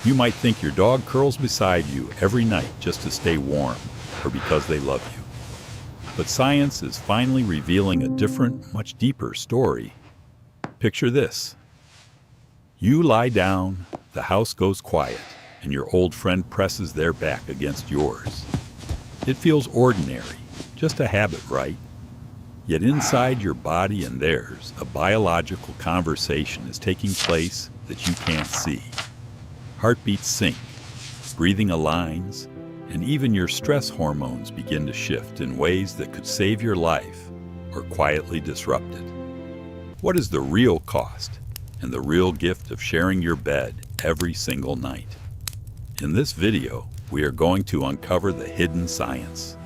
You might think your dog curls beside you every night just to stay warm or because they love you. But science is finally revealing a different, much deeper story. Picture this. You lie down, the house goes quiet, and your old friend presses their back against yours. It feels ordinary, just a habit, right? Yet inside your body and theirs, a biological conversation is taking place that you can't see. Heartbeats sync, breathing aligns, and even your stress hormones begin to shift in ways that could save your life or quietly disrupt it. What is the real cost and the real gift of sharing your bed every single night? In this video, we are going to uncover the hidden science,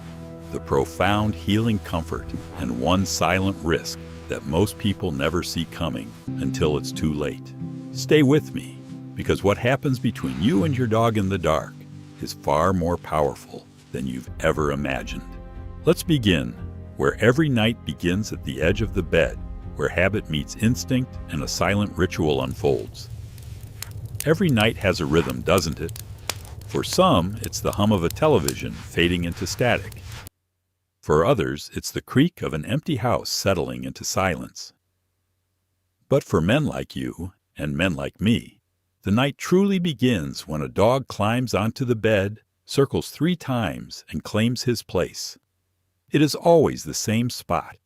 the profound healing comfort, and one silent risk that most people never see coming until it's too late. Stay with me, because what happens between you and your dog in the dark is far more powerful than you've ever imagined. Let's begin where every night begins at the edge of the bed, where habit meets instinct and a silent ritual unfolds. Every night has a rhythm, doesn't it? For some, it's the hum of a television fading into static. For others, it's the creak of an empty house settling into silence. But for men like you, and men like me, the night truly begins when a dog climbs onto the bed, circles 3 times, and claims his place. It is always the same spot,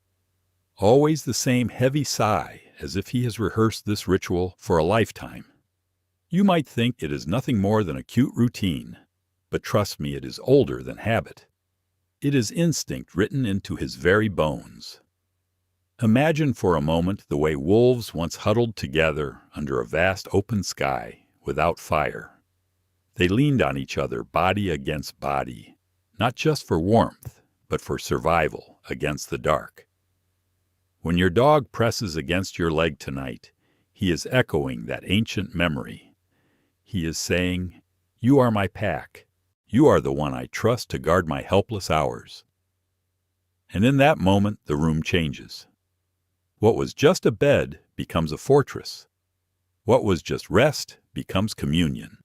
always the same heavy sigh, as if he has rehearsed this ritual for a lifetime. You might think it is nothing more than a cute routine, but trust me, it is older than habit. It is instinct written into his very bones. Imagine for a moment the way wolves once huddled together under a vast open sky without fire. They leaned on each other body against body, not just for warmth, but for survival against the dark. When your dog presses against your leg tonight, he is echoing that ancient memory. He is saying, "You are my pack. You are the one I trust to guard my helpless hours." And in that moment, the room changes. What was just a bed becomes a fortress. What was just rest becomes communion.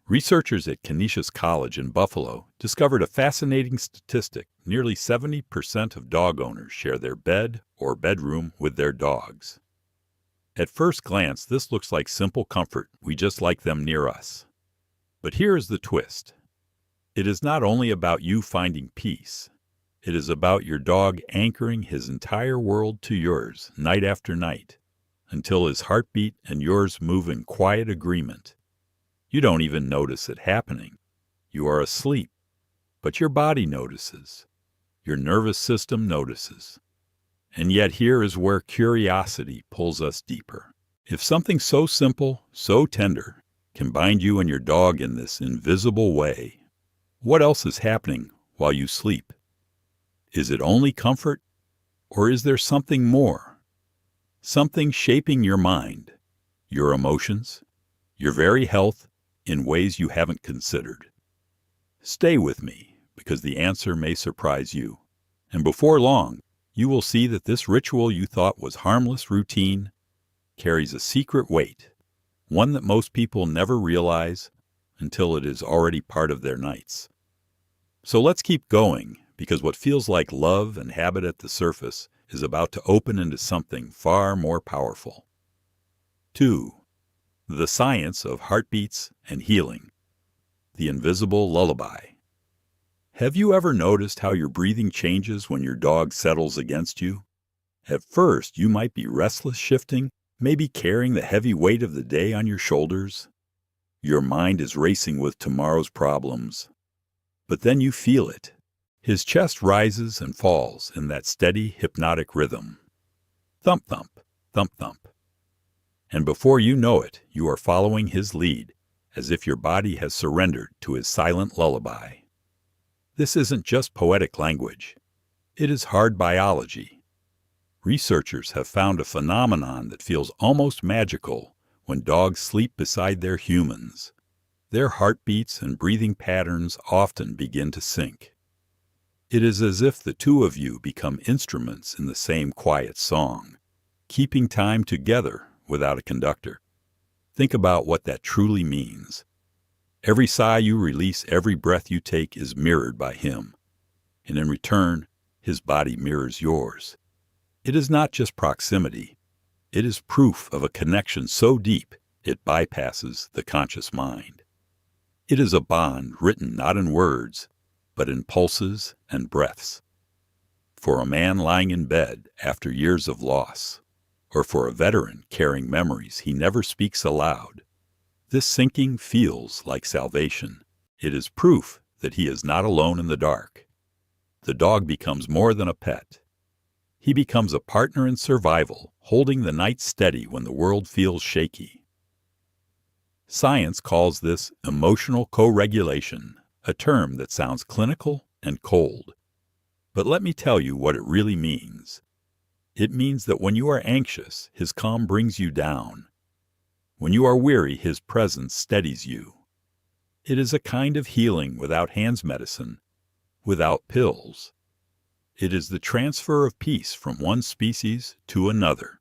Researchers at Canisius College in Buffalo discovered a fascinating statistic. Nearly 70% of dog owners share their bed or bedroom with their dogs. At first glance, this looks like simple comfort. We just like them near us. But here is the twist. It is not only about you finding peace. It is about your dog anchoring his entire world to yours night after night, until his heartbeat and yours move in quiet agreement. You don't even notice it happening. You are asleep, but your body notices. Your nervous system notices. And yet here is where curiosity pulls us deeper. If something so simple, so tender, can bind you and your dog in this invisible way, what else is happening while you sleep? Is it only comfort, or is there something more? Something shaping your mind, your emotions, your very health in ways you haven't considered. Stay with me, because the answer may surprise you. And before long, you will see that this ritual you thought was harmless routine carries a secret weight, one that most people never realize until it is already part of their nights. So let's keep going, because what feels like love and habit at the surface is about to open into something far more powerful. 2. The science of heartbeats and healing. The invisible lullaby. Have you ever noticed how your breathing changes when your dog settles against you? At first, you might be restless shifting, maybe carrying the heavy weight of the day on your shoulders. Your mind is racing with tomorrow's problems. But then you feel it. His chest rises and falls in that steady, hypnotic rhythm. Thump, thump, thump, thump. And before you know it, you are following his lead, as if your body has surrendered to his silent lullaby. This isn't just poetic language. It is hard biology. Researchers have found a phenomenon that feels almost magical when dogs sleep beside their humans. Their heartbeats and breathing patterns often begin to sync. It is as if the two of you become instruments in the same quiet song, keeping time together without a conductor. Think about what that truly means. Every sigh you release, every breath you take is mirrored by him. And in return, his body mirrors yours. It is not just proximity. It is proof of a connection so deep it bypasses the conscious mind. It is a bond written not in words, but in pulses and breaths. For a man lying in bed after years of loss, or for a veteran carrying memories he never speaks aloud, this sinking feels like salvation. It is proof that he is not alone in the dark. The dog becomes more than a pet. He becomes a partner in survival, holding the night steady when the world feels shaky. Science calls this emotional co-regulation, a term that sounds clinical and cold. But let me tell you what it really means. It means that when you are anxious, his calm brings you down. When you are weary, his presence steadies you. It is a kind of healing without hands medicine, without pills. It is the transfer of peace from one species to another.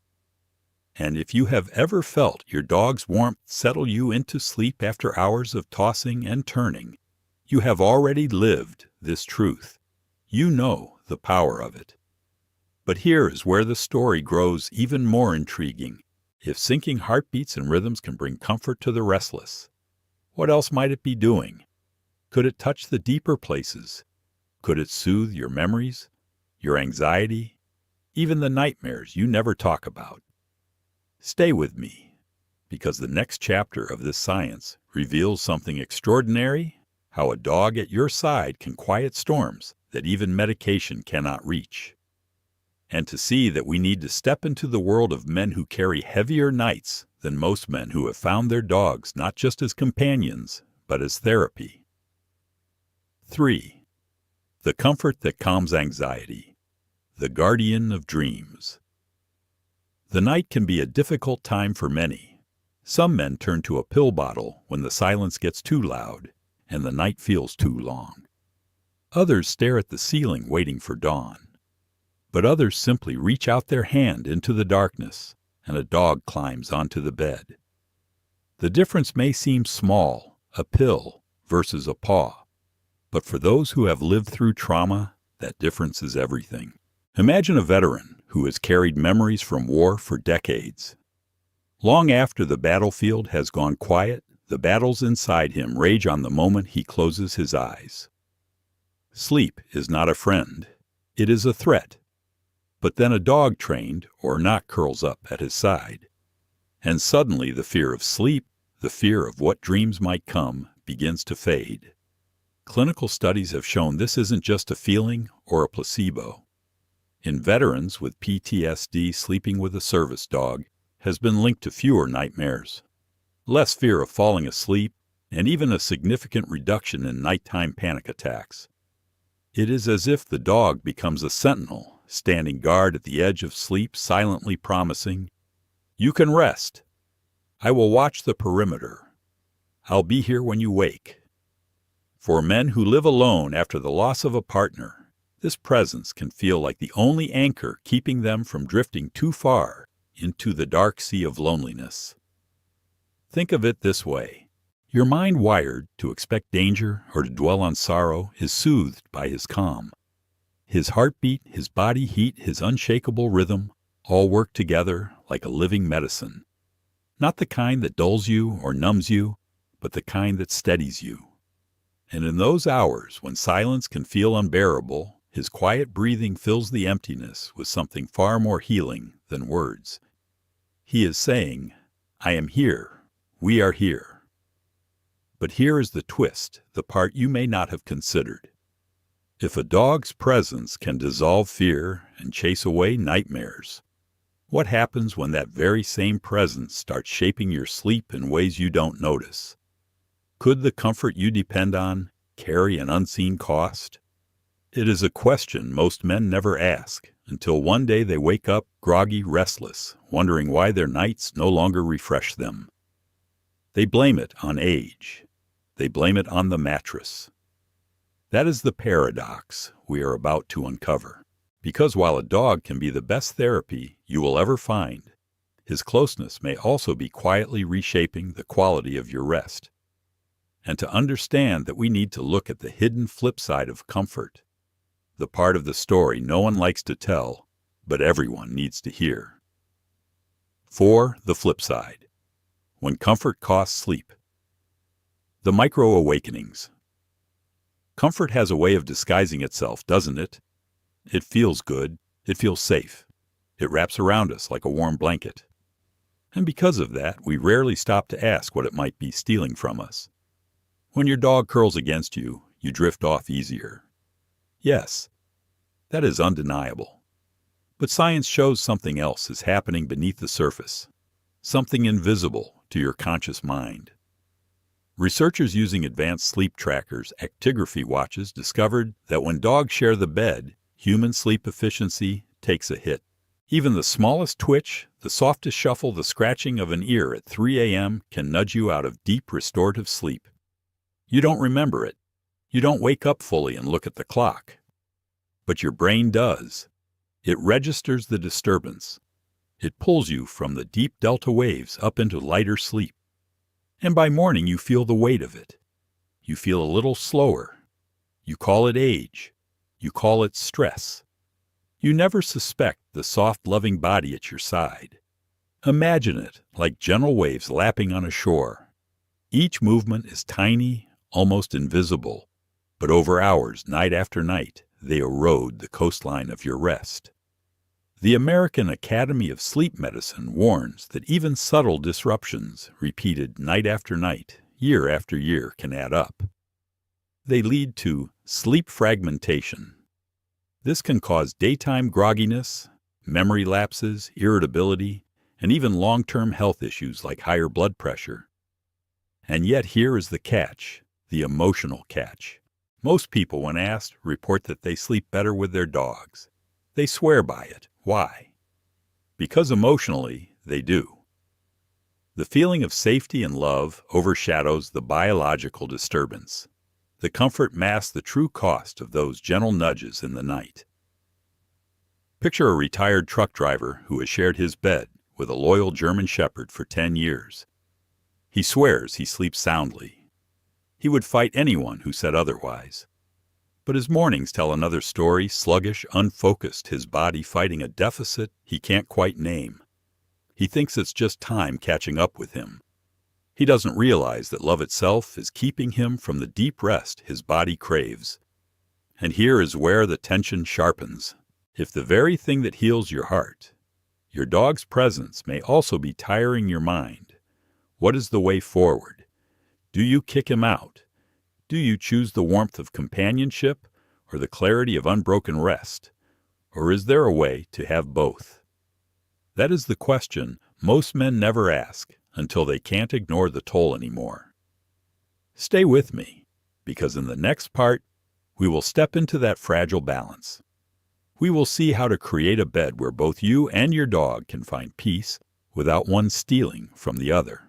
And if you have ever felt your dog's warmth settle you into sleep after hours of tossing and turning, you have already lived this truth. You know the power of it. But here is where the story grows even more intriguing. If sinking heartbeats and rhythms can bring comfort to the restless, what else might it be doing? Could it touch the deeper places? Could it soothe your memories, your anxiety, even the nightmares you never talk about? Stay with me, because the next chapter of this science reveals something extraordinary, how a dog at your side can quiet storms that even medication cannot reach. And to see that we need to step into the world of men who carry heavier nights than most men who have found their dogs not just as companions, but as therapy. 3. The comfort that calms anxiety. The guardian of dreams. The night can be a difficult time for many. Some men turn to a pill bottle when the silence gets too loud and the night feels too long. Others stare at the ceiling waiting for dawn. But others simply reach out their hand into the darkness and a dog climbs onto the bed. The difference may seem small, a pill versus a paw. But for those who have lived through trauma, that difference is everything. Imagine a veteran who has carried memories from war for decades. Long after the battlefield has gone quiet, the battles inside him rage on the moment he closes his eyes. Sleep is not a friend. It is a threat. But then a dog trained or not curls up at his side. And suddenly the fear of sleep, the fear of what dreams might come, begins to fade. Clinical studies have shown this isn't just a feeling or a placebo. In veterans with PTSD, sleeping with a service dog has been linked to fewer nightmares, less fear of falling asleep, and even a significant reduction in nighttime panic attacks. It is as if the dog becomes a sentinel, standing guard at the edge of sleep, silently promising, "You can rest. I will watch the perimeter. I'll be here when you wake." For men who live alone after the loss of a partner, this presence can feel like the only anchor keeping them from drifting too far into the dark sea of loneliness. Think of it this way. Your mind wired to expect danger or to dwell on sorrow is soothed by his calm. His heartbeat, his body heat, his unshakable rhythm all work together like a living medicine. Not the kind that dulls you or numbs you, but the kind that steadies you. And in those hours when silence can feel unbearable, his quiet breathing fills the emptiness with something far more healing than words. He is saying, "I am here. We are here." But here is the twist, the part you may not have considered. If a dog's presence can dissolve fear and chase away nightmares, what happens when that very same presence starts shaping your sleep in ways you don't notice? Could the comfort you depend on carry an unseen cost? It is a question most men never ask, until one day they wake up groggy, restless, wondering why their nights no longer refresh them. They blame it on age. They blame it on the mattress. That is the paradox we are about to uncover. Because while a dog can be the best therapy you will ever find, his closeness may also be quietly reshaping the quality of your rest. And to understand that we need to look at the hidden flip side of comfort, the part of the story no one likes to tell, but everyone needs to hear. 4. The flip side. When comfort costs sleep. The micro-awakenings. Comfort has a way of disguising itself, doesn't it? It feels good. It feels safe. It wraps around us like a warm blanket. And because of that, we rarely stop to ask what it might be stealing from us. When your dog curls against you, you drift off easier. Yes, that is undeniable. But science shows something else is happening beneath the surface, something invisible to your conscious mind. Researchers using advanced sleep trackers, actigraphy watches, discovered that when dogs share the bed, human sleep efficiency takes a hit. Even the smallest twitch, the softest shuffle, the scratching of an ear at 3 a.m. can nudge you out of deep restorative sleep. You don't remember it. You don't wake up fully and look at the clock. But your brain does. It registers the disturbance. It pulls you from the deep delta waves up into lighter sleep. And by morning you feel the weight of it. You feel a little slower. You call it age. You call it stress. You never suspect the soft, loving body at your side. Imagine it like gentle waves lapping on a shore. Each movement is tiny, almost invisible, but over hours, night after night, they erode the coastline of your rest. The American Academy of Sleep Medicine warns that even subtle disruptions, repeated night after night, year after year, can add up. They lead to sleep fragmentation. This can cause daytime grogginess, memory lapses, irritability, and even long-term health issues like higher blood pressure. And yet here is the catch, the emotional catch. Most people, when asked, report that they sleep better with their dogs. They swear by it. Why? Because emotionally, they do. The feeling of safety and love overshadows the biological disturbance. The comfort masks the true cost of those gentle nudges in the night. Picture a retired truck driver who has shared his bed with a loyal German Shepherd for 10 years. He swears he sleeps soundly. He would fight anyone who said otherwise. But his mornings tell another story, sluggish, unfocused, his body fighting a deficit he can't quite name. He thinks it's just time catching up with him. He doesn't realize that love itself is keeping him from the deep rest his body craves. And here is where the tension sharpens. If the very thing that heals your heart, your dog's presence, may also be tiring your mind, what is the way forward? Do you kick him out? Do you choose the warmth of companionship or the clarity of unbroken rest? Or is there a way to have both? That is the question most men never ask until they can't ignore the toll anymore. Stay with me, because in the next part, we will step into that fragile balance. We will see how to create a bed where both you and your dog can find peace without one stealing from the other.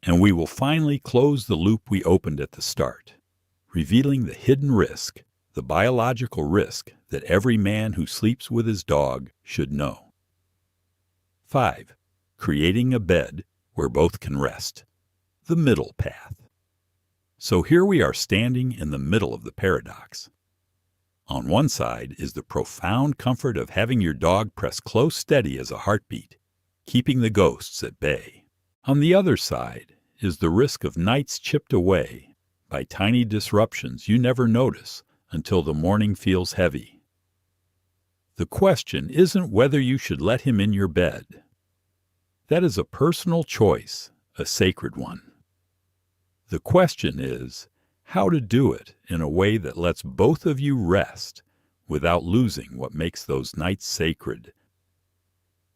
And we will finally close the loop we opened at the start, revealing the hidden risk, the biological risk that every man who sleeps with his dog should know. 5. Creating a bed where both can rest. The middle path. So here we are standing in the middle of the paradox. On one side is the profound comfort of having your dog press close steady as a heartbeat, keeping the ghosts at bay. On the other side is the risk of nights chipped away by tiny disruptions you never notice until the morning feels heavy. The question isn't whether you should let him in your bed. That is a personal choice, a sacred one. The question is how to do it in a way that lets both of you rest without losing what makes those nights sacred.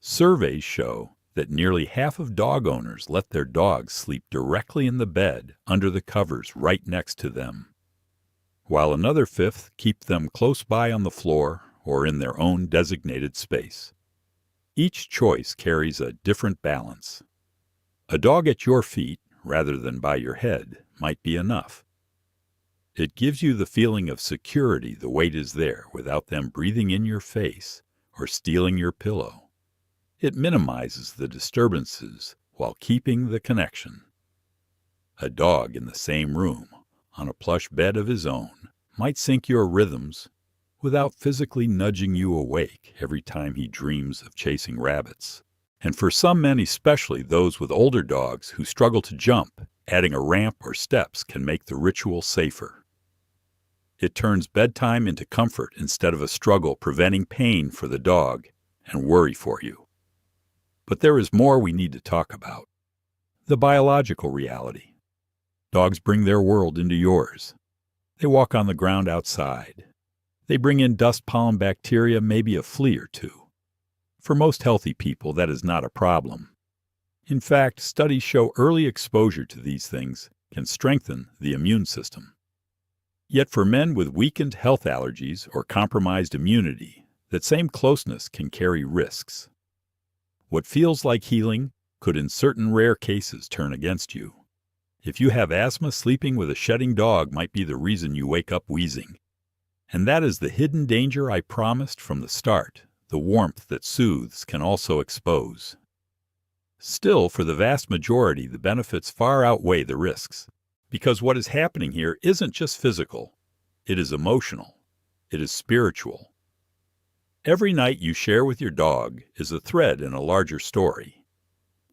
Surveys show that nearly half of dog owners let their dogs sleep directly in the bed under the covers right next to them, while another fifth keep them close by on the floor or in their own designated space. Each choice carries a different balance. A dog at your feet, rather than by your head, might be enough. It gives you the feeling of security the weight is there without them breathing in your face or stealing your pillow. It minimizes the disturbances while keeping the connection. A dog in the same room, on a plush bed of his own, might sync your rhythms without physically nudging you awake every time he dreams of chasing rabbits. And for some men, especially those with older dogs who struggle to jump, adding a ramp or steps can make the ritual safer. It turns bedtime into comfort instead of a struggle, preventing pain for the dog and worry for you. But there is more we need to talk about. The biological reality. Dogs bring their world into yours. They walk on the ground outside. They bring in dust, pollen, bacteria, maybe a flea or two. For most healthy people, that is not a problem. In fact, studies show early exposure to these things can strengthen the immune system. Yet for men with weakened health allergies or compromised immunity, that same closeness can carry risks. What feels like healing could in certain rare cases turn against you. If you have asthma, sleeping with a shedding dog might be the reason you wake up wheezing. And that is the hidden danger I promised from the start. The warmth that soothes can also expose. Still, for the vast majority, the benefits far outweigh the risks. Because what is happening here isn't just physical. It is emotional. It is spiritual. Every night you share with your dog is a thread in a larger story.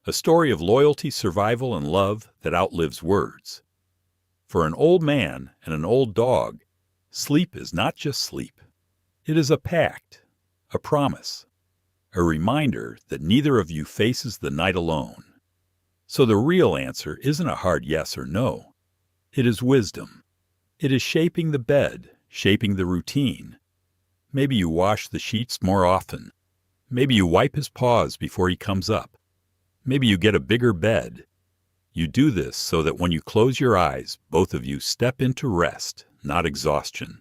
A story of loyalty, survival, and love that outlives words. For an old man and an old dog, sleep is not just sleep. It is a pact, a promise, a reminder that neither of you faces the night alone. So the real answer isn't a hard yes or no. It is wisdom. It is shaping the bed, shaping the routine. Maybe you wash the sheets more often. Maybe you wipe his paws before he comes up. Maybe you get a bigger bed. You do this so that when you close your eyes, both of you step into rest, not exhaustion.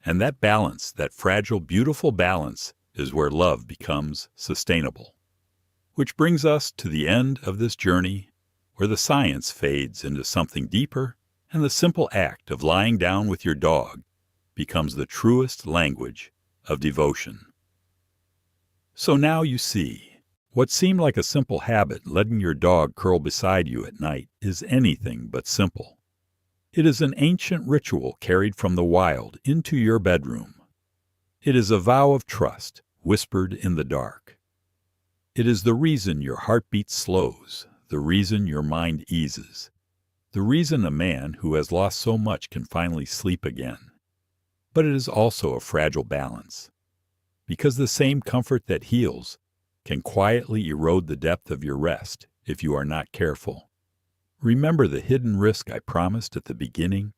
And that balance, that fragile, beautiful balance, is where love becomes sustainable. Which brings us to the end of this journey, where the science fades into something deeper, and the simple act of lying down with your dog becomes the truest language of devotion. So now you see, what seemed like a simple habit, letting your dog curl beside you at night, is anything but simple. It is an ancient ritual carried from the wild into your bedroom. It is a vow of trust, whispered in the dark. It is the reason your heartbeat slows, the reason your mind eases, the reason a man who has lost so much can finally sleep again. But it is also a fragile balance, because the same comfort that heals can quietly erode the depth of your rest if you are not careful. Remember the hidden risk I promised at the beginning?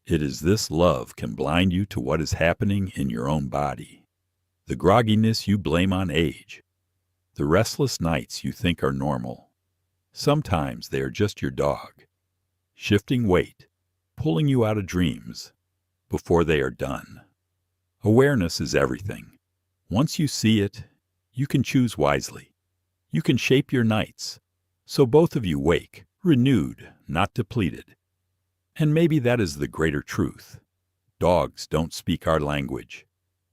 It is this love can blind you to what is happening in your own body. The grogginess you blame on age. The restless nights you think are normal. Sometimes they are just your dog, shifting weight, pulling you out of dreams before they are done. Awareness is everything. Once you see it, you can choose wisely. You can shape your nights, so both of you wake, renewed, not depleted. And maybe that is the greater truth. Dogs don't speak our language.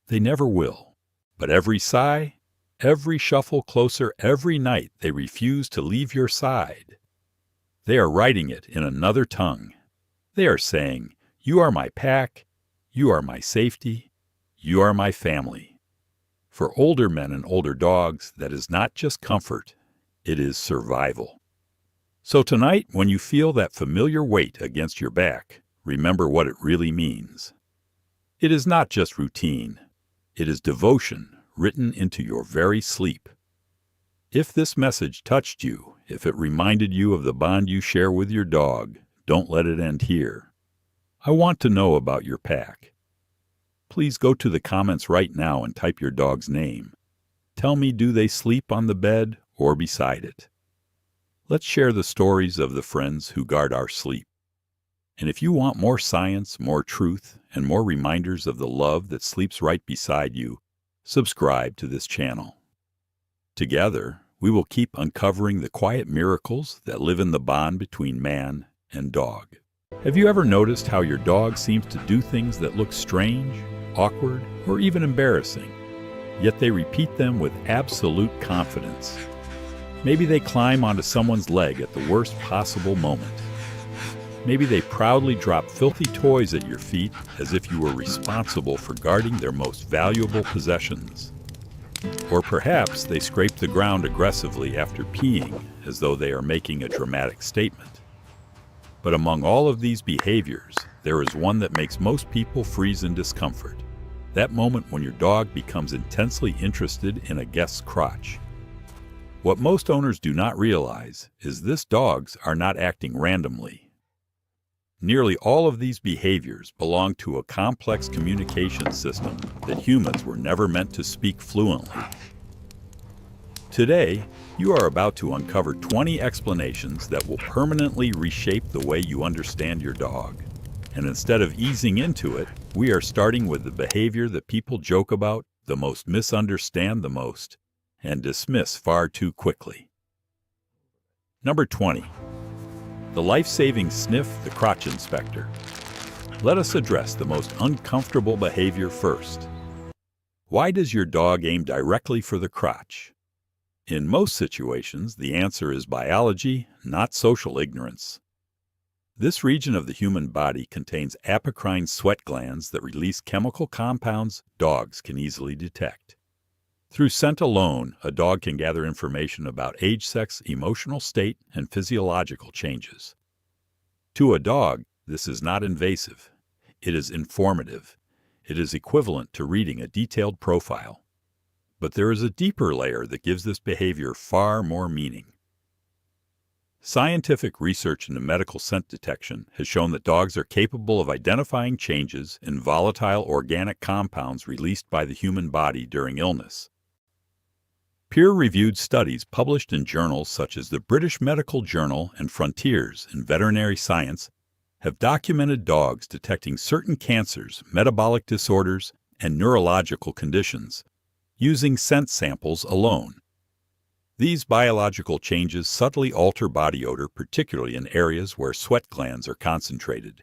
They never will. But every sigh, every shuffle closer, every night they refuse to leave your side. They are writing it in another tongue. They are saying, "You are my pack, you are my safety, you are my family." For older men and older dogs, that is not just comfort, it is survival. So tonight, when you feel that familiar weight against your back, remember what it really means. It is not just routine. It is devotion written into your very sleep. If this message touched you, if it reminded you of the bond you share with your dog, don't let it end here. I want to know about your pack. Please go to the comments right now and type your dog's name. Tell me, do they sleep on the bed or beside it? Let's share the stories of the friends who guard our sleep. And if you want more science, more truth, and more reminders of the love that sleeps right beside you, subscribe to this channel. Together, we will keep uncovering the quiet miracles that live in the bond between man and dog. Have you ever noticed how your dog seems to do things that look strange, awkward, or even embarrassing? yet they repeat them with absolute confidence. Maybe they climb onto someone's leg at the worst possible moment. Maybe they proudly drop filthy toys at your feet as if you were responsible for guarding their most valuable possessions. Or perhaps they scrape the ground aggressively after peeing as though they are making a dramatic statement. But among all of these behaviors, there is one that makes most people freeze in discomfort. That moment when your dog becomes intensely interested in a guest's crotch. What most owners do not realize is this: dogs are not acting randomly. Nearly all of these behaviors belong to a complex communication system that humans were never meant to speak fluently. Today, you are about to uncover 20 explanations that will permanently reshape the way you understand your dog. And instead of easing into it, we are starting with the behavior that people joke about the most, misunderstand the most, and dismiss far too quickly. Number 20. The life-saving sniff, the crotch inspector. Let us address the most uncomfortable behavior first. Why does your dog aim directly for the crotch? In most situations, the answer is biology, not social ignorance. This region of the human body contains apocrine sweat glands that release chemical compounds dogs can easily detect. Through scent alone, a dog can gather information about age, sex, emotional state, and physiological changes. To a dog, this is not invasive. It is informative. It is equivalent to reading a detailed profile. But there is a deeper layer that gives this behavior far more meaning. Scientific research into medical scent detection has shown that dogs are capable of identifying changes in volatile organic compounds released by the human body during illness. Peer-reviewed studies published in journals such as the British Medical Journal and Frontiers in Veterinary Science have documented dogs detecting certain cancers, metabolic disorders, and neurological conditions using scent samples alone. These biological changes subtly alter body odor, particularly in areas where sweat glands are concentrated.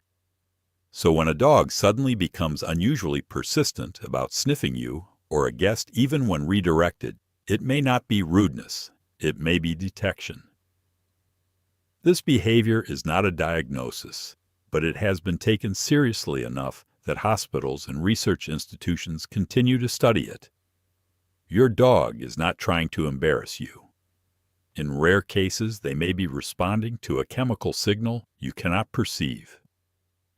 So when a dog suddenly becomes unusually persistent about sniffing you or a guest even when redirected, it may not be rudeness, it may be detection. This behavior is not a diagnosis, but it has been taken seriously enough that hospitals and research institutions continue to study it. Your dog is not trying to embarrass you. In rare cases, they may be responding to a chemical signal you cannot perceive.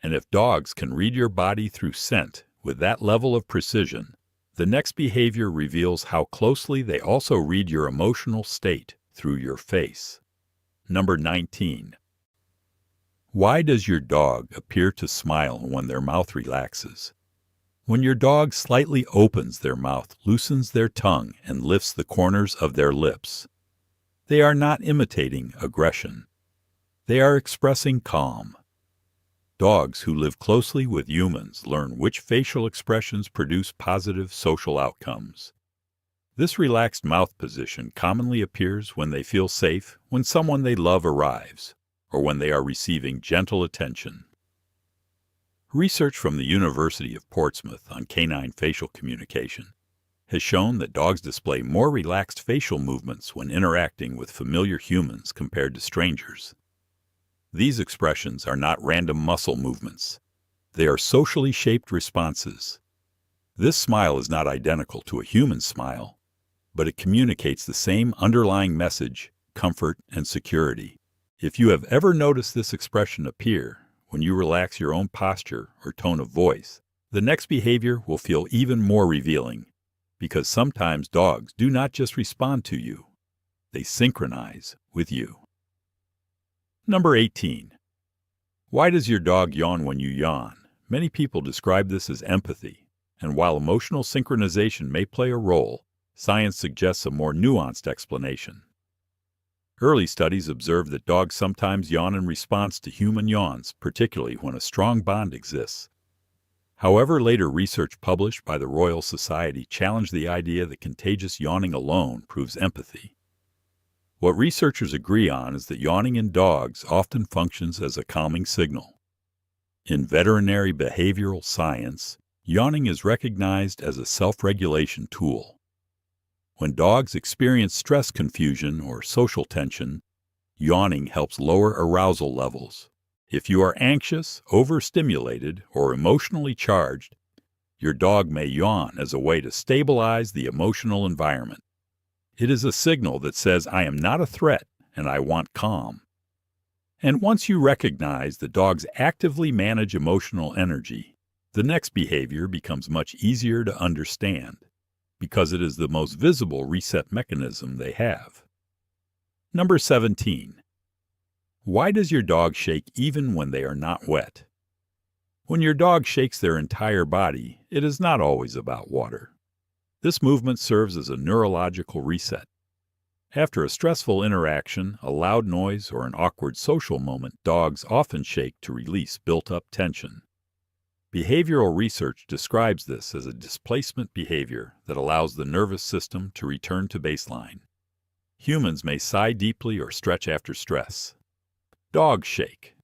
And if dogs can read your body through scent with that level of precision, the next behavior reveals how closely they also read your emotional state through your face. Number 19. Why does your dog appear to smile when their mouth relaxes? When your dog slightly opens their mouth, loosens their tongue, and lifts the corners of their lips, they are not imitating aggression. They are expressing calm. Dogs who live closely with humans learn which facial expressions produce positive social outcomes. This relaxed mouth position commonly appears when they feel safe, when someone they love arrives, or when they are receiving gentle attention. Research from the University of Portsmouth on canine facial communication has shown that dogs display more relaxed facial movements when interacting with familiar humans compared to strangers. These expressions are not random muscle movements. They are socially shaped responses. This smile is not identical to a human smile, but it communicates the same underlying message, comfort, and security. If you have ever noticed this expression appear when you relax your own posture or tone of voice, the next behavior will feel even more revealing, because sometimes dogs do not just respond to you, they synchronize with you. Number 18. Why does your dog yawn when you yawn? Many people describe this as empathy, and while emotional synchronization may play a role, science suggests a more nuanced explanation. Early studies observed that dogs sometimes yawn in response to human yawns, particularly when a strong bond exists. However, later research published by the Royal Society challenged the idea that contagious yawning alone proves empathy. What researchers agree on is that yawning in dogs often functions as a calming signal. In veterinary behavioral science, yawning is recognized as a self-regulation tool. When dogs experience stress, confusion, or social tension, yawning helps lower arousal levels. If you are anxious, overstimulated, or emotionally charged, your dog may yawn as a way to stabilize the emotional environment. It is a signal that says, "I am not a threat and I want calm." And once you recognize that dogs actively manage emotional energy, the next behavior becomes much easier to understand because it is the most visible reset mechanism they have. Number 17. Why does your dog shake even when they are not wet? When your dog shakes their entire body, it is not always about water. This movement serves as a neurological reset. After a stressful interaction, a loud noise, or an awkward social moment, dogs often shake to release built-up tension. Behavioral research describes this as a displacement behavior that allows the nervous system to return to baseline. Humans may sigh deeply or stretch after stress. Dogs shake.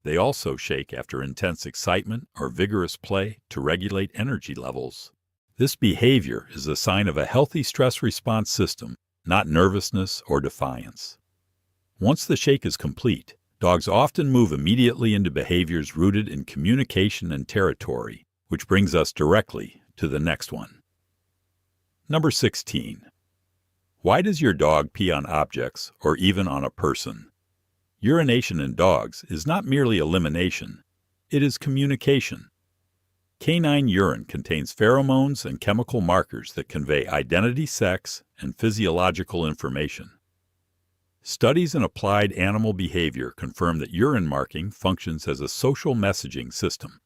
They also shake after intense excitement or vigorous play to regulate energy levels. This behavior is a sign of a healthy stress response system, not nervousness or defiance. Once the shake is complete, dogs often move immediately into behaviors rooted in communication and territory, which brings us directly to the next one. Number 16. Why does your dog pee on objects or even on a person? Urination in dogs is not merely elimination, it is communication. Canine urine contains pheromones and chemical markers that convey identity, sex, and physiological information. Studies in applied animal behavior confirm that urine marking functions as a social messaging system.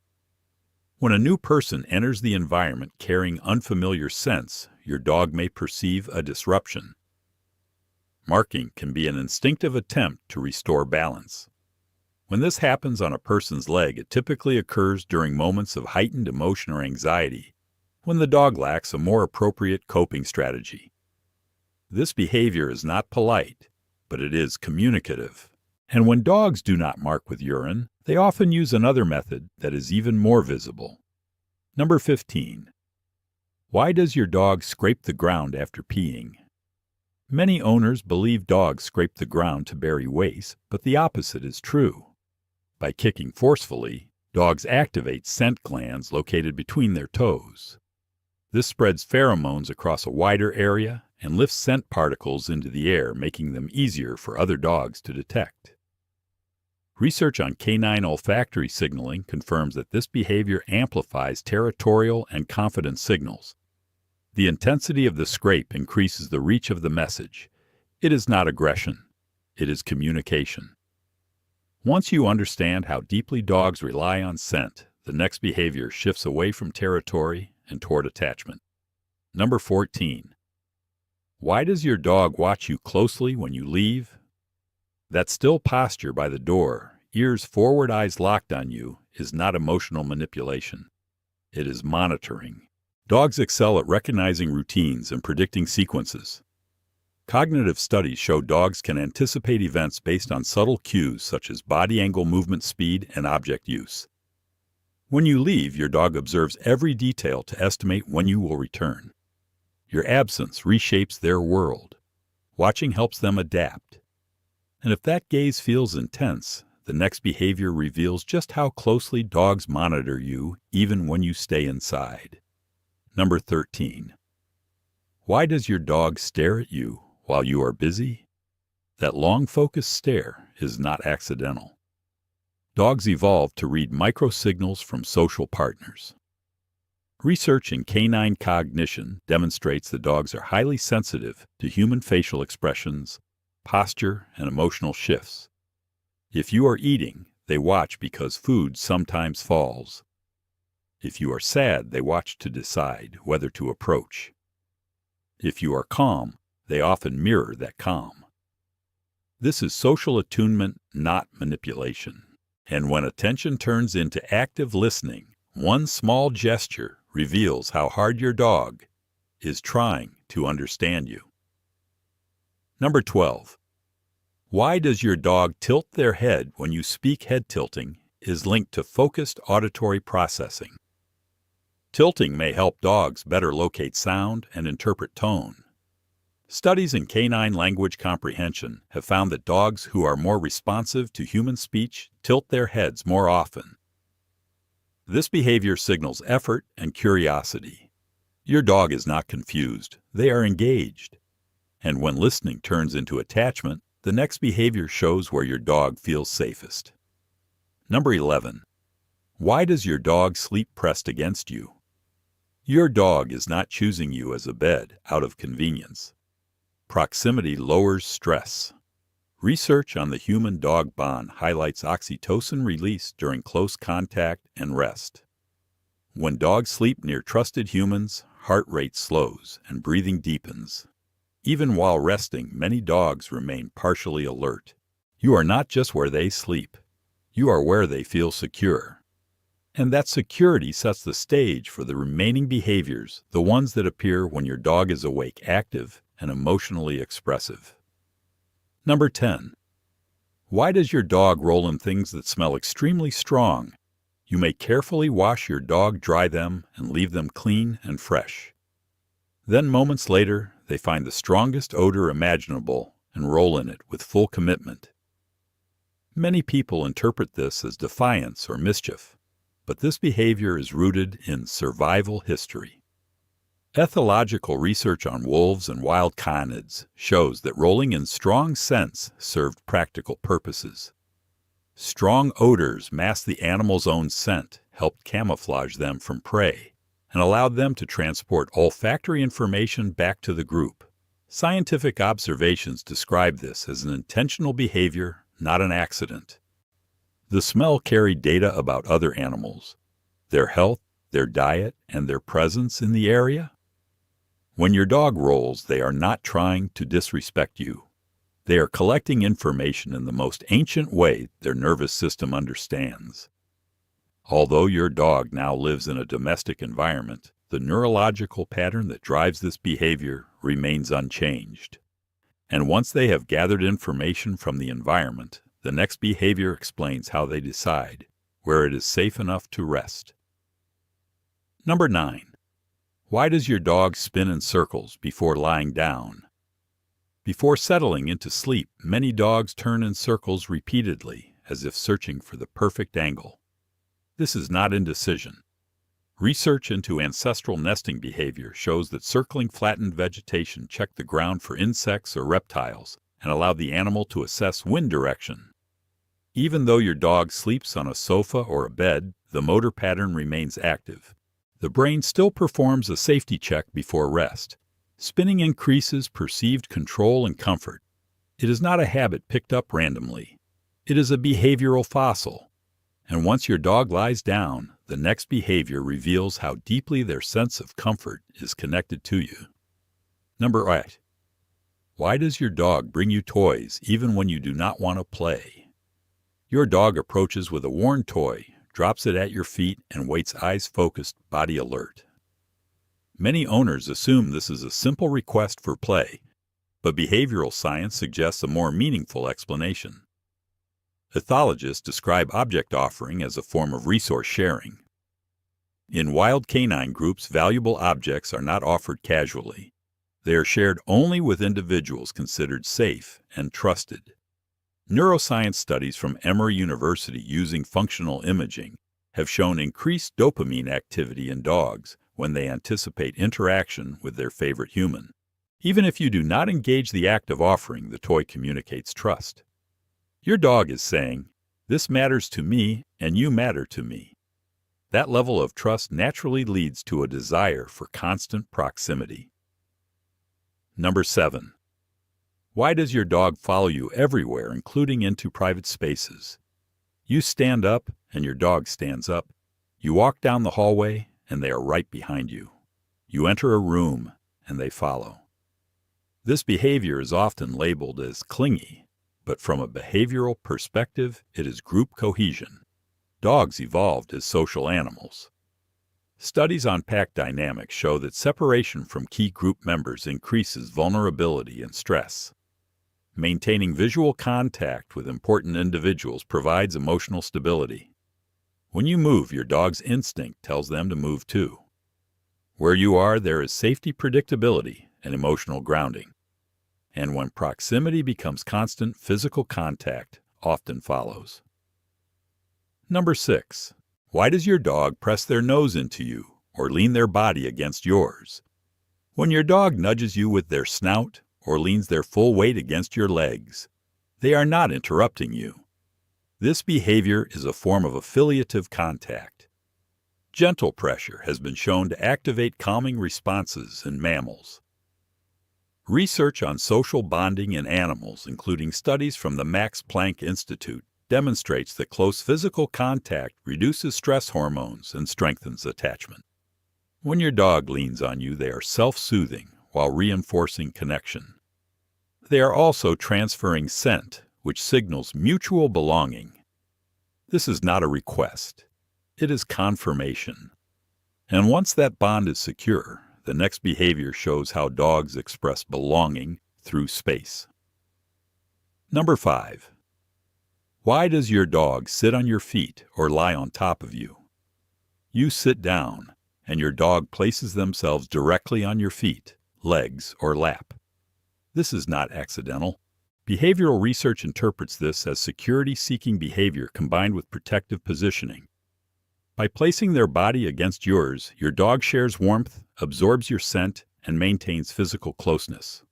When a new person enters the environment carrying unfamiliar scents, your dog may perceive a disruption. Marking can be an instinctive attempt to restore balance. When this happens on a person's leg, it typically occurs during moments of heightened emotion or anxiety, when the dog lacks a more appropriate coping strategy. This behavior is not polite, but it is communicative. And when dogs do not mark with urine, they often use another method that is even more visible. Number 15. Why does your dog scrape the ground after peeing? Many owners believe dogs scrape the ground to bury waste, but the opposite is true. By kicking forcefully, dogs activate scent glands located between their toes. This spreads pheromones across a wider area and lifts scent particles into the air, making them easier for other dogs to detect. Research on canine olfactory signaling confirms that this behavior amplifies territorial and confidence signals. The intensity of the scrape increases the reach of the message. It is not aggression, it is communication. Once you understand how deeply dogs rely on scent, the next behavior shifts away from territory and toward attachment. Number 14. Why does your dog watch you closely when you leave? That still posture by the door, ears forward, eyes locked on you, is not emotional manipulation. It is monitoring. Dogs excel at recognizing routines and predicting sequences. Cognitive studies show dogs can anticipate events based on subtle cues such as body angle, movement speed, and object use. When you leave, your dog observes every detail to estimate when you will return. Your absence reshapes their world. Watching helps them adapt. And if that gaze feels intense, the next behavior reveals just how closely dogs monitor you even when you stay inside. Number 13. Why does your dog stare at you while you are busy? That long focused stare is not accidental. Dogs evolved to read microsignals from social partners. Research in canine cognition demonstrates that dogs are highly sensitive to human facial expressions, posture, and emotional shifts. If you are eating, they watch because food sometimes falls. If you are sad, they watch to decide whether to approach. If you are calm, they often mirror that calm. This is social attunement, not manipulation. And when attention turns into active listening, one small gesture reveals how hard your dog is trying to understand you. Number 12. Why does your dog tilt their head when you speak? Head tilting is linked to focused auditory processing. Tilting may help dogs better locate sound and interpret tone. Studies in canine language comprehension have found that dogs who are more responsive to human speech tilt their heads more often. This behavior signals effort and curiosity. Your dog is not confused, they are engaged. And when listening turns into attachment, the next behavior shows where your dog feels safest. Number 11. Why does your dog sleep pressed against you? Your dog is not choosing you as a bed out of convenience. Proximity lowers stress. Research on the human-dog bond highlights oxytocin release during close contact and rest. When dogs sleep near trusted humans, heart rate slows and breathing deepens. Even while resting, many dogs remain partially alert. You are not just where they sleep. You are where they feel secure. And that security sets the stage for the remaining behaviors, the ones that appear when your dog is awake, active, and emotionally expressive. Number 10. Why does your dog roll in things that smell extremely strong? You may carefully wash your dog, dry them, and leave them clean and fresh. Then moments later, they find the strongest odor imaginable and roll in it with full commitment. Many people interpret this as defiance or mischief, but this behavior is rooted in survival history. Ethological research on wolves and wild canids shows that rolling in strong scents served practical purposes. Strong odors masked the animal's own scent, helped camouflage them from prey, and allowed them to transport olfactory information back to the group. Scientific observations describe this as an intentional behavior, not an accident. The smell carried data about other animals, their health, their diet, and their presence in the area. When your dog rolls, they are not trying to disrespect you. They are collecting information in the most ancient way their nervous system understands. Although your dog now lives in a domestic environment, the neurological pattern that drives this behavior remains unchanged. And once they have gathered information from the environment, the next behavior explains how they decide where it is safe enough to rest. Number 9. Why does your dog spin in circles before lying down? Before settling into sleep, many dogs turn in circles repeatedly, as if searching for the perfect angle. This is not indecision. Research into ancestral nesting behavior shows that circling flattened vegetation checked the ground for insects or reptiles and allowed the animal to assess wind direction. Even though your dog sleeps on a sofa or a bed, the motor pattern remains active. The brain still performs a safety check before rest. Spinning increases perceived control and comfort. It is not a habit picked up randomly. It is a behavioral fossil. And once your dog lies down, the next behavior reveals how deeply their sense of comfort is connected to you. Number 8. Why does your dog bring you toys even when you do not want to play? Your dog approaches with a worn toy, drops it at your feet, and waits eyes focused, body alert. Many owners assume this is a simple request for play, but behavioral science suggests a more meaningful explanation. Ethologists describe object offering as a form of resource sharing. In wild canine groups, valuable objects are not offered casually. They are shared only with individuals considered safe and trusted. Neuroscience studies from Emory University using functional imaging have shown increased dopamine activity in dogs when they anticipate interaction with their favorite human. Even if you do not engage the act of offering, the toy communicates trust. Your dog is saying, "This matters to me, and you matter to me." That level of trust naturally leads to a desire for constant proximity. Number 7. Why does your dog follow you everywhere, including into private spaces? You stand up, and your dog stands up. You walk down the hallway, and they are right behind you. You enter a room, and they follow. This behavior is often labeled as clingy, but from a behavioral perspective, it is group cohesion. Dogs evolved as social animals. Studies on pack dynamics show that separation from key group members increases vulnerability and stress. Maintaining visual contact with important individuals provides emotional stability. When you move, your dog's instinct tells them to move too. Where you are, there is safety, predictability, and emotional grounding. And when proximity becomes constant, physical contact often follows. Number 6. Why does your dog press their nose into you or lean their body against yours? When your dog nudges you with their snout or leans their full weight against your legs, they are not interrupting you. This behavior is a form of affiliative contact. Gentle pressure has been shown to activate calming responses in mammals. Research on social bonding in animals, including studies from the Max Planck Institute, demonstrates that close physical contact reduces stress hormones and strengthens attachment. When your dog leans on you, they are self-soothing while reinforcing connection. They are also transferring scent, which signals mutual belonging. This is not a request. It is confirmation. And once that bond is secure, the next behavior shows how dogs express belonging through space. Number 5. Why does your dog sit on your feet or lie on top of you? You sit down, and your dog places themselves directly on your feet, legs, or lap. This is not accidental. Behavioral research interprets this as security-seeking behavior combined with protective positioning. By placing their body against yours, your dog shares warmth, absorbs your scent, and maintains physical closeness.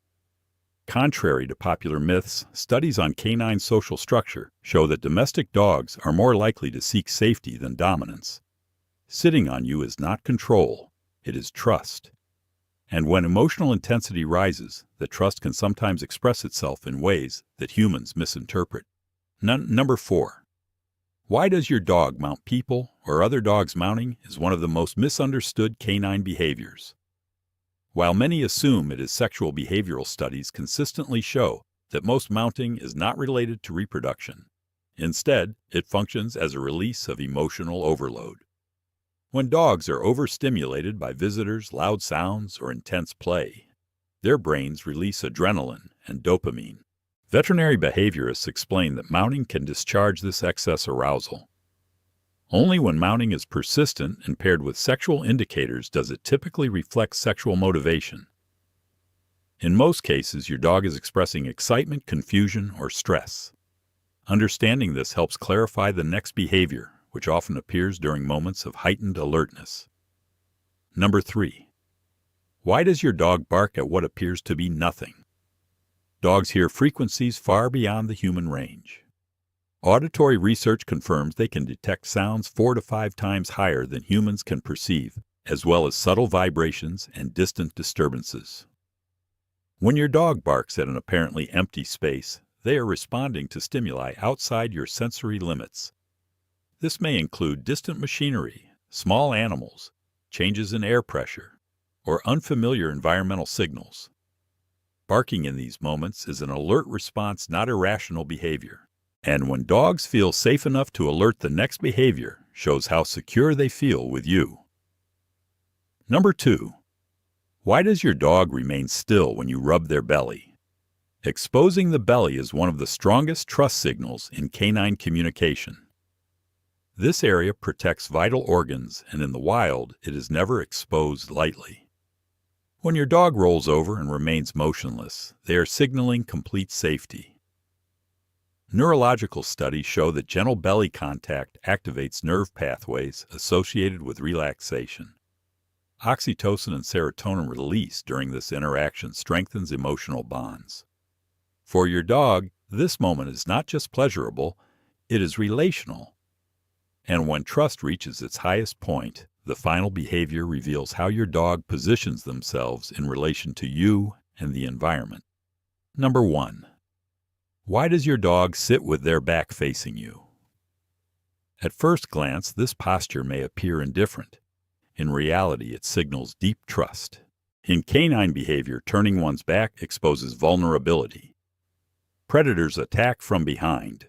Contrary to popular myths, studies on canine social structure show that domestic dogs are more likely to seek safety than dominance. Sitting on you is not control, it is trust. And when emotional intensity rises, the trust can sometimes express itself in ways that humans misinterpret. Number 4. Why does your dog mount people or other dogs? Mounting is one of the most misunderstood canine behaviors. While many assume it is sexual, behavioral studies consistently show that most mounting is not related to reproduction. Instead, it functions as a release of emotional overload. When dogs are overstimulated by visitors, loud sounds, or intense play, their brains release adrenaline and dopamine. Veterinary behaviorists explain that mounting can discharge this excess arousal. Only when mounting is persistent and paired with sexual indicators does it typically reflect sexual motivation. In most cases, your dog is expressing excitement, confusion, or stress. Understanding this helps clarify the next behavior, which often appears during moments of heightened alertness. Number 3. Why does your dog bark at what appears to be nothing? Dogs hear frequencies far beyond the human range. Auditory research confirms they can detect sounds 4 to 5 times higher than humans can perceive, as well as subtle vibrations and distant disturbances. When your dog barks at an apparently empty space, they are responding to stimuli outside your sensory limits. This may include distant machinery, small animals, changes in air pressure, or unfamiliar environmental signals. Barking in these moments is an alert response, not irrational behavior. And when dogs feel safe enough to alert, the next behavior shows how secure they feel with you. Number 2. Why does your dog remain still when you rub their belly? Exposing the belly is one of the strongest trust signals in canine communication. This area protects vital organs, and in the wild, it is never exposed lightly. When your dog rolls over and remains motionless, they are signaling complete safety. Neurological studies show that gentle belly contact activates nerve pathways associated with relaxation. Oxytocin and serotonin release during this interaction strengthens emotional bonds. For your dog, this moment is not just pleasurable, it is relational. And when trust reaches its highest point, the final behavior reveals how your dog positions themselves in relation to you and the environment. Number 1. Why does your dog sit with their back facing you? At first glance, this posture may appear indifferent. In reality, it signals deep trust. In canine behavior, turning one's back exposes vulnerability. Predators attack from behind.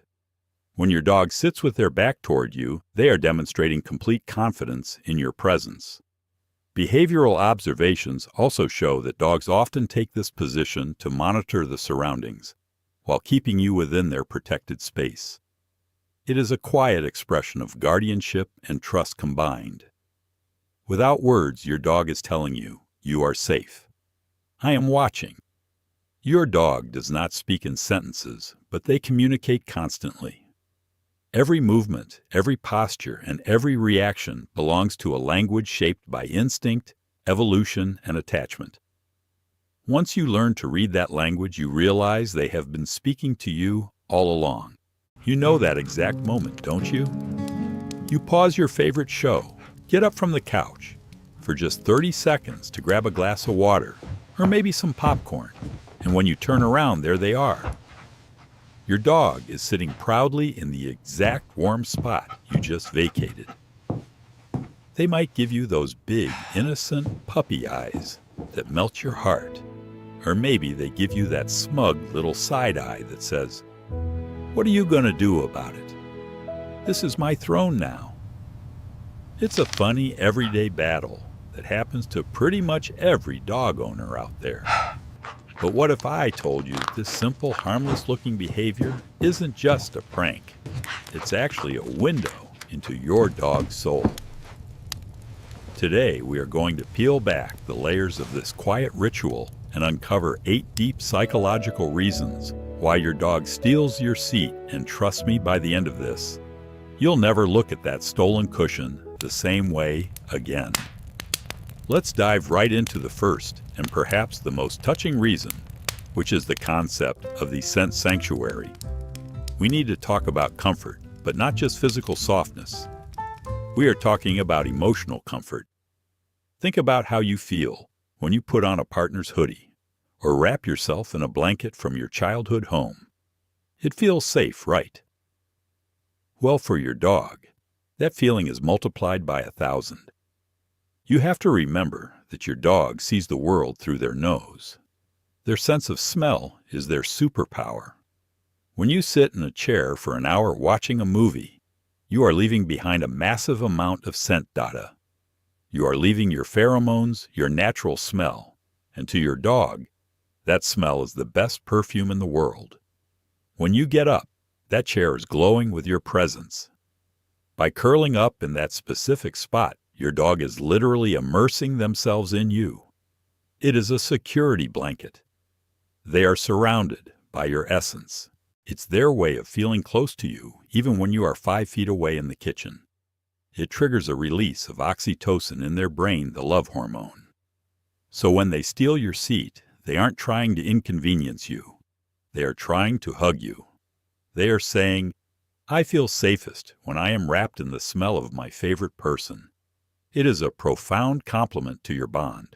When your dog sits with their back toward you, they are demonstrating complete confidence in your presence. Behavioral observations also show that dogs often take this position to monitor the surroundings, while keeping you within their protected space. It is a quiet expression of guardianship and trust combined. Without words, your dog is telling you, you are safe. I am watching. Your dog does not speak in sentences, but they communicate constantly. Every movement, every posture, and every reaction belongs to a language shaped by instinct, evolution, and attachment. Once you learn to read that language, you realize they have been speaking to you all along. You know that exact moment, don't you? You pause your favorite show, get up from the couch for just 30 seconds to grab a glass of water or maybe some popcorn, and when you turn around, there they are. Your dog is sitting proudly in the exact warm spot you just vacated. They might give you those big, innocent puppy eyes that melt your heart, or maybe they give you that smug little side eye that says, "What are you going to do about it? This is my throne now." It's a funny, everyday battle that happens to pretty much every dog owner out there. But what if I told you this simple, harmless-looking behavior isn't just a prank? It's actually a window into your dog's soul. Today, we are going to peel back the layers of this quiet ritual and uncover 8 deep psychological reasons why your dog steals your seat, and trust me, by the end of this, you'll never look at that stolen cushion the same way again. Let's dive right into the first and perhaps the most touching reason, which is the concept of the scent sanctuary. We need to talk about comfort, but not just physical softness. We are talking about emotional comfort. Think about how you feel when you put on a partner's hoodie or wrap yourself in a blanket from your childhood home. It feels safe, right? Well, for your dog, that feeling is multiplied by 1,000. You have to remember that your dog sees the world through their nose. Their sense of smell is their superpower. When you sit in a chair for an hour watching a movie, you are leaving behind a massive amount of scent data. You are leaving your pheromones, your natural smell, and to your dog, that smell is the best perfume in the world. When you get up, that chair is glowing with your presence. By curling up in that specific spot, your dog is literally immersing themselves in you. It is a security blanket. They are surrounded by your essence. It's their way of feeling close to you, even when you are 5 feet away in the kitchen. It triggers a release of oxytocin in their brain, the love hormone. So when they steal your seat, they aren't trying to inconvenience you. They are trying to hug you. They are saying, "I feel safest when I am wrapped in the smell of my favorite person." It is a profound compliment to your bond.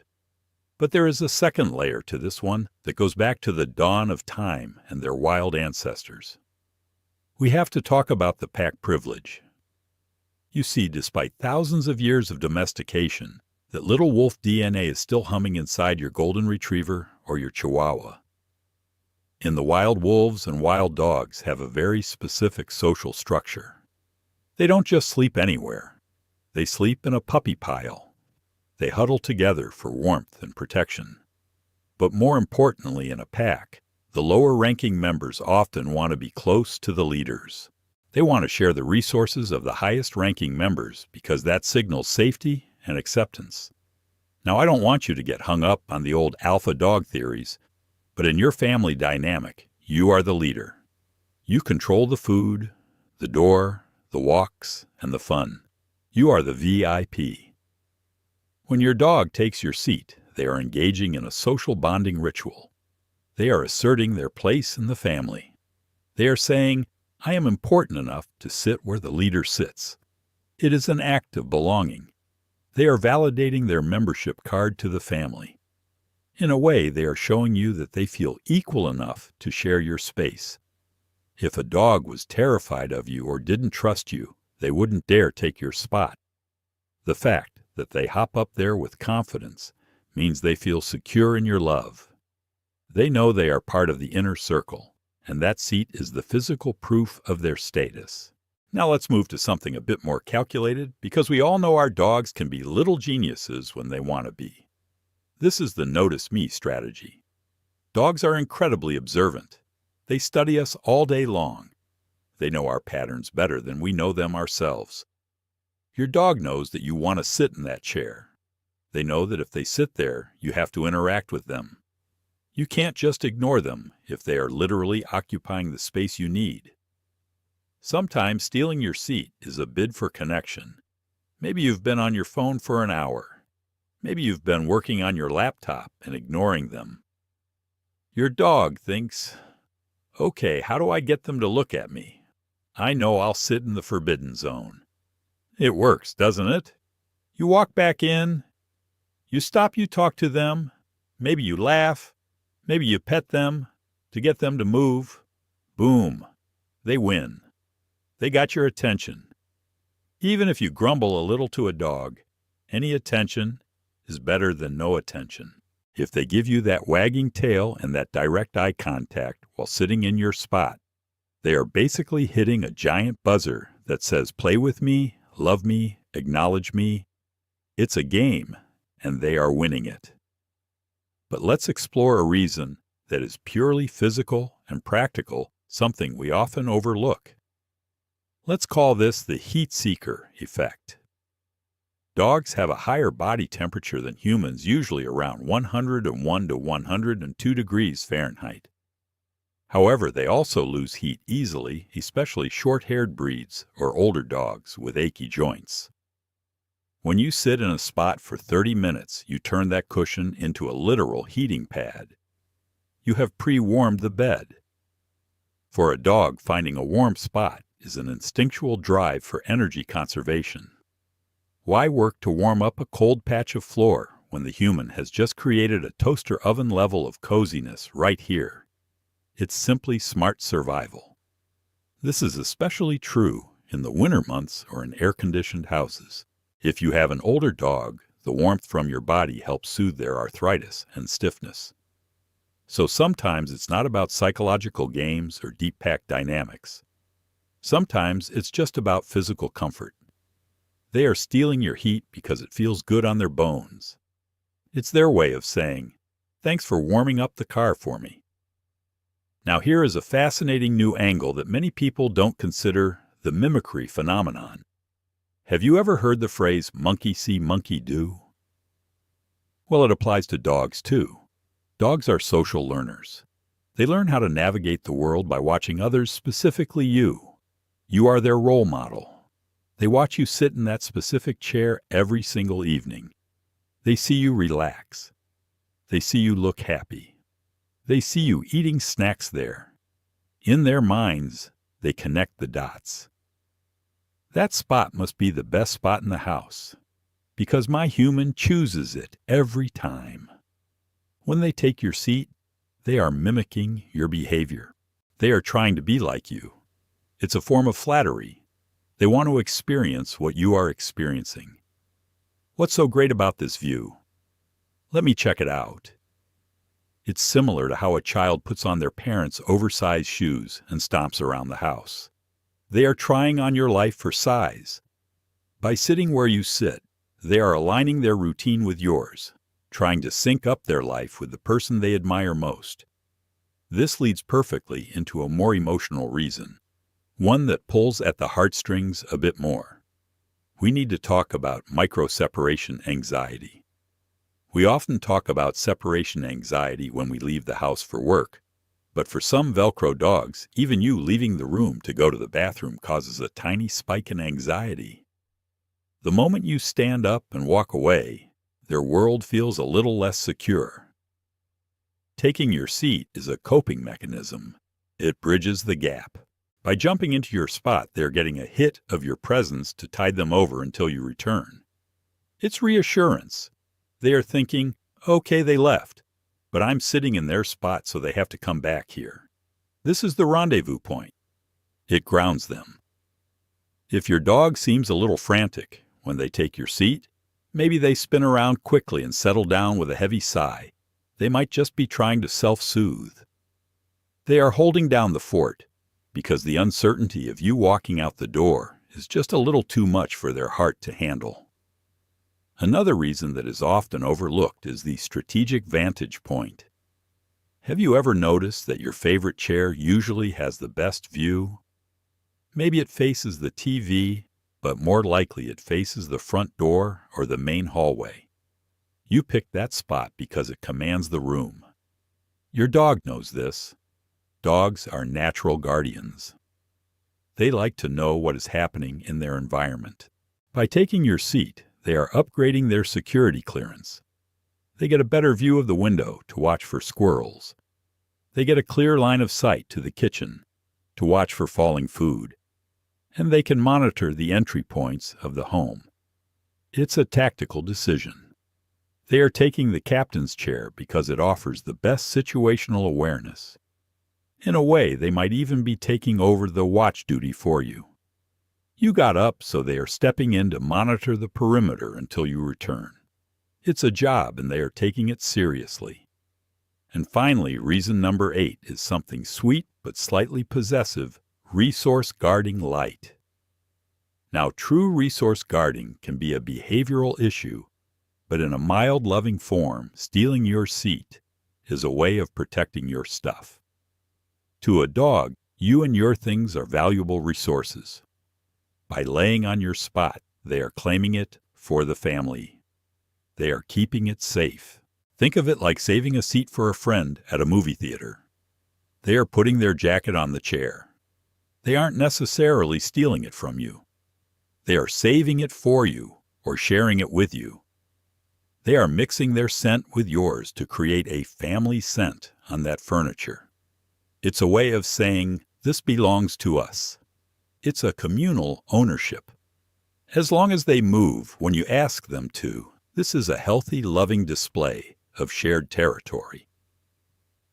But there is a second layer to this one that goes back to the dawn of time and their wild ancestors. We have to talk about the pack privilege. You see, despite thousands of years of domestication, that little wolf DNA is still humming inside your golden retriever or your chihuahua. In the wild, wolves and wild dogs have a very specific social structure. They don't just sleep anywhere. They sleep in a puppy pile. They huddle together for warmth and protection. But more importantly, in a pack, the lower-ranking members often want to be close to the leaders. They want to share the resources of the highest-ranking members because that signals safety and acceptance. Now, I don't want you to get hung up on the old alpha dog theories, but in your family dynamic, you are the leader. You control the food, the door, the walks, and the fun. You are the VIP. When your dog takes your seat, they are engaging in a social bonding ritual. They are asserting their place in the family. They are saying, "I am important enough to sit where the leader sits." It is an act of belonging. They are validating their membership card to the family. In a way, they are showing you that they feel equal enough to share your space. If a dog was terrified of you or didn't trust you, they wouldn't dare take your spot. The fact that they hop up there with confidence means they feel secure in your love. They know they are part of the inner circle, and that seat is the physical proof of their status. Now let's move to something a bit more calculated, because we all know our dogs can be little geniuses when they want to be. This is the notice me strategy. Dogs are incredibly observant. They study us all day long. They know our patterns better than we know them ourselves. Your dog knows that you want to sit in that chair. They know that if they sit there, you have to interact with them. You can't just ignore them if they are literally occupying the space you need. Sometimes stealing your seat is a bid for connection. Maybe you've been on your phone for an hour. Maybe you've been working on your laptop and ignoring them. Your dog thinks, okay, how do I get them to look at me? I know I'll sit in the forbidden zone. It works, doesn't it? You walk back in. You stop, you talk to them. Maybe you laugh. Maybe you pet them to get them to move. Boom. They win. They got your attention. Even if you grumble a little to a dog, any attention is better than no attention. If they give you that wagging tail and that direct eye contact while sitting in your spot, they are basically hitting a giant buzzer that says, play with me, love me, acknowledge me. It's a game, and they are winning it. But let's explore a reason that is purely physical and practical, something we often overlook. Let's call this the heat seeker effect. Dogs have a higher body temperature than humans, usually around 101 to 102 degrees Fahrenheit. However, they also lose heat easily, especially short-haired breeds or older dogs with achy joints. When you sit in a spot for 30 minutes, you turn that cushion into a literal heating pad. You have pre-warmed the bed. For a dog, finding a warm spot is an instinctual drive for energy conservation. Why work to warm up a cold patch of floor when the human has just created a toaster oven level of coziness right here? It's simply smart survival. This is especially true in the winter months or in air-conditioned houses. If you have an older dog, the warmth from your body helps soothe their arthritis and stiffness. So sometimes it's not about psychological games or deep pack dynamics. Sometimes it's just about physical comfort. They are stealing your heat because it feels good on their bones. It's their way of saying, thanks for warming up the car for me. Now here is a fascinating new angle that many people don't consider: the mimicry phenomenon. Have you ever heard the phrase, monkey see, monkey do? Well, it applies to dogs too. Dogs are social learners. They learn how to navigate the world by watching others, specifically you. You are their role model. They watch you sit in that specific chair every single evening. They see you relax. They see you look happy. They see you eating snacks there. In their minds, they connect the dots. That spot must be the best spot in the house, because my human chooses it every time. When they take your seat, they are mimicking your behavior. They are trying to be like you. It's a form of flattery. They want to experience what you are experiencing. What's so great about this view? Let me check it out. It's similar to how a child puts on their parents' oversized shoes and stomps around the house. They are trying on your life for size. By sitting where you sit, they are aligning their routine with yours, trying to sync up their life with the person they admire most. This leads perfectly into a more emotional reason, one that pulls at the heartstrings a bit more. We need to talk about micro-separation anxiety. We often talk about separation anxiety when we leave the house for work, but for some Velcro dogs, even you leaving the room to go to the bathroom causes a tiny spike in anxiety. The moment you stand up and walk away, their world feels a little less secure. Taking your seat is a coping mechanism. It bridges the gap. By jumping into your spot, they're getting a hit of your presence to tide them over until you return. It's reassurance. They are thinking, okay, they left, but I'm sitting in their spot, so they have to come back here. This is the rendezvous point. It grounds them. If your dog seems a little frantic when they take your seat, maybe they spin around quickly and settle down with a heavy sigh. They might just be trying to self-soothe. They are holding down the fort because the uncertainty of you walking out the door is just a little too much for their heart to handle. Another reason that is often overlooked is the strategic vantage point. Have you ever noticed that your favorite chair usually has the best view? Maybe it faces the TV, but more likely it faces the front door or the main hallway. You picked that spot because it commands the room. Your dog knows this. Dogs are natural guardians. They like to know what is happening in their environment. By taking your seat, they are upgrading their security clearance. They get a better view of the window to watch for squirrels. They get a clear line of sight to the kitchen to watch for falling food. And they can monitor the entry points of the home. It's a tactical decision. They are taking the captain's chair because it offers the best situational awareness. In a way, they might even be taking over the watch duty for you. You got up, so they are stepping in to monitor the perimeter until you return. It's a job, and they are taking it seriously. And finally, reason number 8 is something sweet but slightly possessive: resource guarding light. Now, true resource guarding can be a behavioral issue, but in a mild, loving form, stealing your seat is a way of protecting your stuff. To a dog, you and your things are valuable resources. By laying on your spot, they are claiming it for the family. They are keeping it safe. Think of it like saving a seat for a friend at a movie theater. They are putting their jacket on the chair. They aren't necessarily stealing it from you. They are saving it for you or sharing it with you. They are mixing their scent with yours to create a family scent on that furniture. It's a way of saying, this belongs to us. It's a communal ownership. As long as they move when you ask them to, this is a healthy, loving display of shared territory.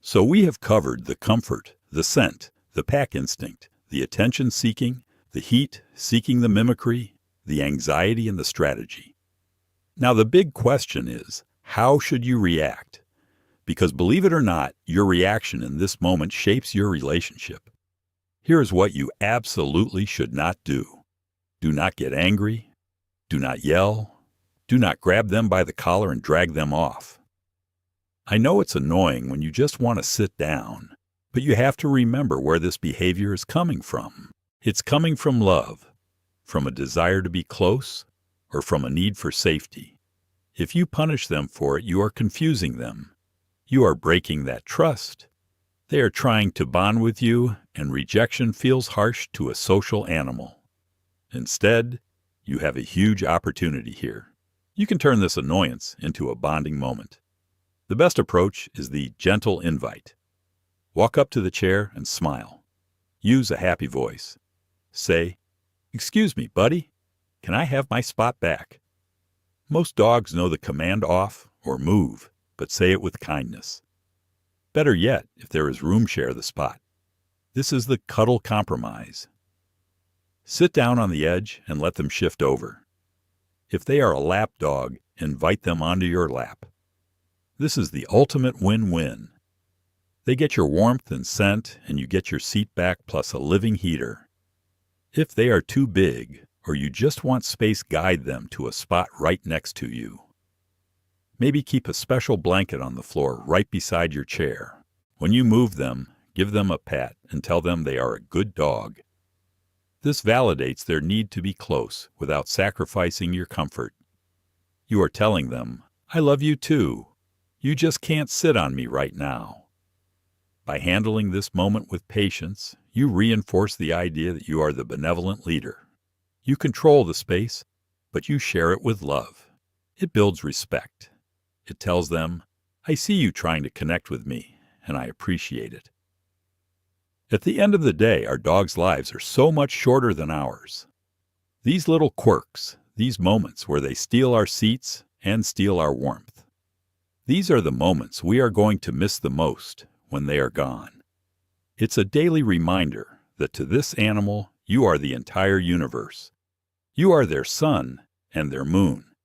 So we have covered the comfort, the scent, the pack instinct, the attention-seeking, the heat, seeking the mimicry, the anxiety, and the strategy. Now the big question is, how should you react? Because believe it or not, your reaction in this moment shapes your relationship. Here is what you absolutely should not do. Do not get angry. Do not yell. Do not grab them by the collar and drag them off. I know it's annoying when you just want to sit down, but you have to remember where this behavior is coming from. It's coming from love, from a desire to be close, or from a need for safety. If you punish them for it, you are confusing them. You are breaking that trust. They are trying to bond with you, and rejection feels harsh to a social animal. Instead, you have a huge opportunity here. You can turn this annoyance into a bonding moment. The best approach is the gentle invite. Walk up to the chair and smile. Use a happy voice. Say, "Excuse me, buddy, can I have my spot back?" Most dogs know the command off or move, but say it with kindness. Better yet, if there is room, share the spot. This is the cuddle compromise. Sit down on the edge and let them shift over. If they are a lap dog, invite them onto your lap. This is the ultimate win-win. They get your warmth and scent, and you get your seat back plus a living heater. If they are too big, or you just want space, guide them to a spot right next to you. Maybe keep a special blanket on the floor right beside your chair. When you move them, give them a pat and tell them they are a good dog. This validates their need to be close without sacrificing your comfort. You are telling them, "I love you too. You just can't sit on me right now." By handling this moment with patience, you reinforce the idea that you are the benevolent leader. You control the space, but you share it with love. It builds respect. It tells them, "I see you trying to connect with me, and I appreciate it." At the end of the day, our dogs' lives are so much shorter than ours. These little quirks, these moments where they steal our seats and steal our warmth, these are the moments we are going to miss the most when they are gone. It's a daily reminder that to this animal, you are the entire universe. You are their sun and their moon.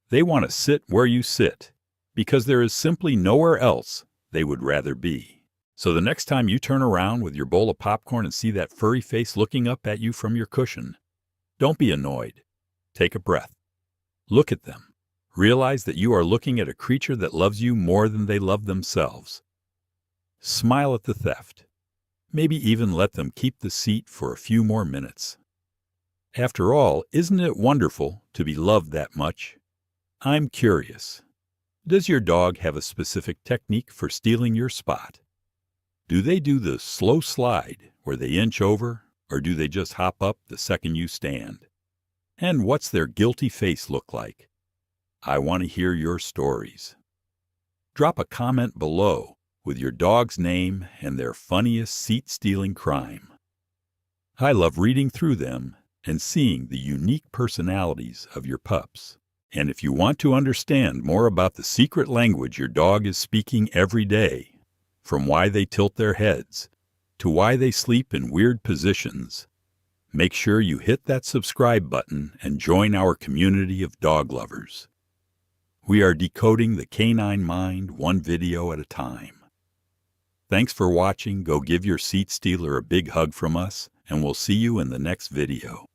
They want to sit where you sit, because there is simply nowhere else they would rather be. So the next time you turn around with your bowl of popcorn and see that furry face looking up at you from your cushion, don't be annoyed. Take a breath. Look at them. Realize that you are looking at a creature that loves you more than they love themselves. Smile at the theft. Maybe even let them keep the seat for a few more minutes. After all, isn't it wonderful to be loved that much? I'm curious. Does your dog have a specific technique for stealing your spot? Do they do the slow slide where they inch over, or do they just hop up the second you stand? And what's their guilty face look like? I want to hear your stories. Drop a comment below with your dog's name and their funniest seat-stealing crime. I love reading through them and seeing the unique personalities of your pups. And if you want to understand more about the secret language your dog is speaking every day, from why they tilt their heads to why they sleep in weird positions, make sure you hit that subscribe button and join our community of dog lovers. We are decoding the canine mind one video at a time. Thanks for watching. Go give your seat stealer a big hug from us, and we'll see you in the next video.